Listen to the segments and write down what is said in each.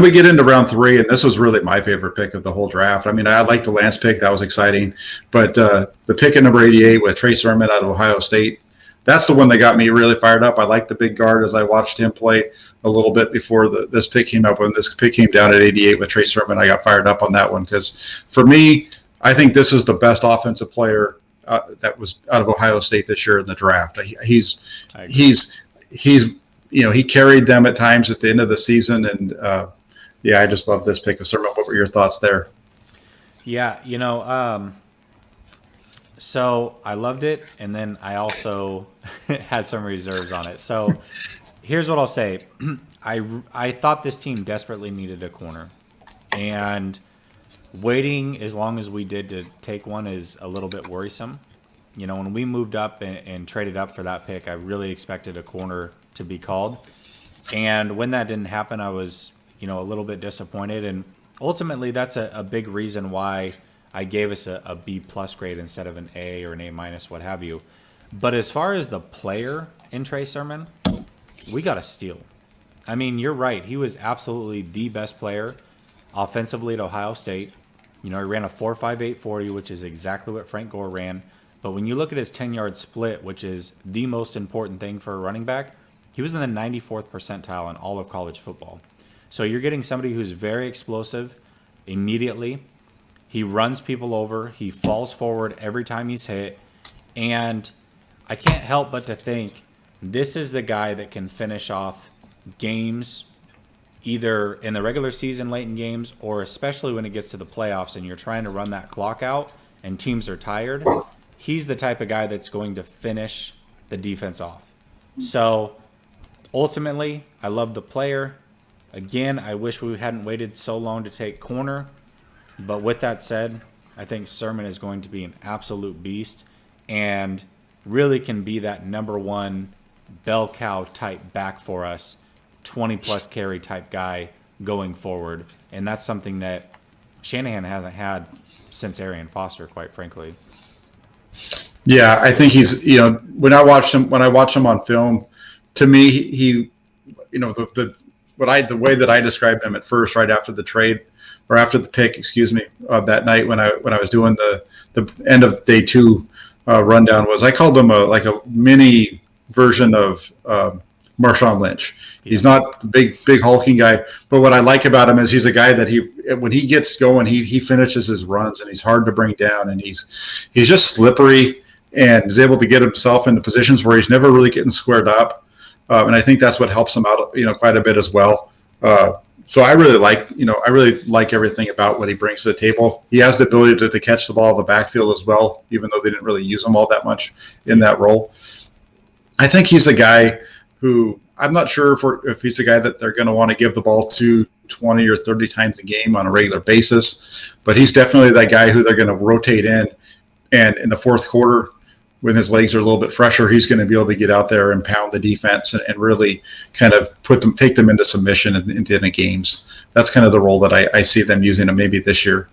we get into round 3, and this was really my favorite pick of the whole draft. I mean, I liked the Lance pick. That was exciting. But the pick at number 88 with Trey Sermon out of Ohio State, that's the one that got me really fired up. I liked the big guard as I watched him play a little bit before this pick came up. When this pick came down at 88 with Trey Sermon, I got fired up on that one because for me, I think this is the best offensive player that was out of Ohio State this year in the draft. He's he carried them at times at the end of the season, and I just love this pick of Sermon. What were your thoughts there? Yeah, so I loved it, and then I also had some reserves on it. So here's what I'll say. I thought this team desperately needed a corner, and waiting as long as we did to take one is a little bit worrisome. When we moved up and traded up for that pick, I really expected a corner to be called. And when that didn't happen, I was, a little bit disappointed. And ultimately, that's a big reason why I gave us a B+ grade instead of an A or an A-, what have you. But as far as the player in Trey Sermon, we got a steal. I mean, you're right. He was absolutely the best player offensively at Ohio State. He ran a 4.58 40, which is exactly what Frank Gore ran. But when you look at his 10-yard split, which is the most important thing for a running back, he was in the 94th percentile in all of college football. So you're getting somebody who's very explosive immediately. He runs people over. He falls forward every time he's hit. And I can't help but to think this is the guy that can finish off games either in the regular season late in games or especially when it gets to the playoffs and you're trying to run that clock out and teams are tired. He's the type of guy that's going to finish the defense off. So ultimately, I love the player. Again, I wish we hadn't waited so long to take corner. But with that said, I think Sermon is going to be an absolute beast and really can be that number one bell cow type back for us, 20-plus carry type guy going forward. And that's something that Shanahan hasn't had since Arian Foster, quite frankly. Yeah, I think he's, when I watch him on film, to me, he the way that I described him at first, right after the trade or after the pick, that night when I was doing the end of day 2 rundown was I called him a mini version of Marshawn Lynch. He's not the big hulking guy, but what I like about him is he's a guy that when he gets going, he finishes his runs and he's hard to bring down and he's just slippery and is able to get himself into positions where he's never really getting squared up. And I think that's what helps him out, quite a bit as well. So I really like everything about what he brings to the table. He has the ability to catch the ball in the backfield as well, even though they didn't really use him all that much in that role. I think he's a guy who I'm not sure if he's a guy that they're going to want to give the ball to 20 or 30 times a game on a regular basis, but he's definitely that guy who they're going to rotate in. And in the fourth quarter, when his legs are a little bit fresher, he's going to be able to get out there and pound the defense and really kind of take them into submission into games. That's kind of the role that I see them using him maybe this year.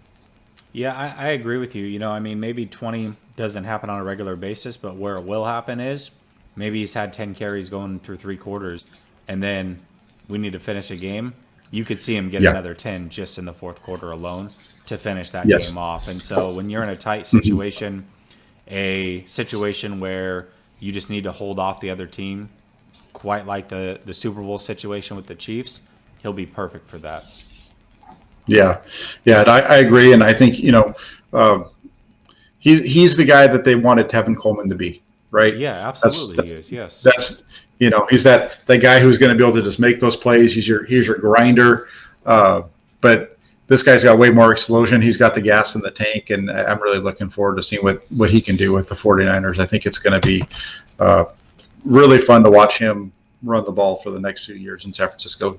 Yeah, I agree with you. Maybe 20 doesn't happen on a regular basis, but where it will happen is maybe he's had 10 carries going through 3 quarters, and then we need to finish a game. You could see him get another 10 just in the fourth quarter alone to finish that game off. And so when you're in a tight situation, a situation where you just need to hold off the other team, quite like the Super Bowl situation with the Chiefs, he'll be perfect for that. Yeah, I agree, and I think he's the guy that they wanted Tevin Coleman to be, right? Yeah, absolutely, he is. Yes, that's he's that guy who's going to be able to just make those plays. He's your grinder, but this guy's got way more explosion. He's got the gas in the tank, and I'm really looking forward to seeing what he can do with the 49ers. I think it's going to be really fun to watch him run the ball for the next few years in San Francisco.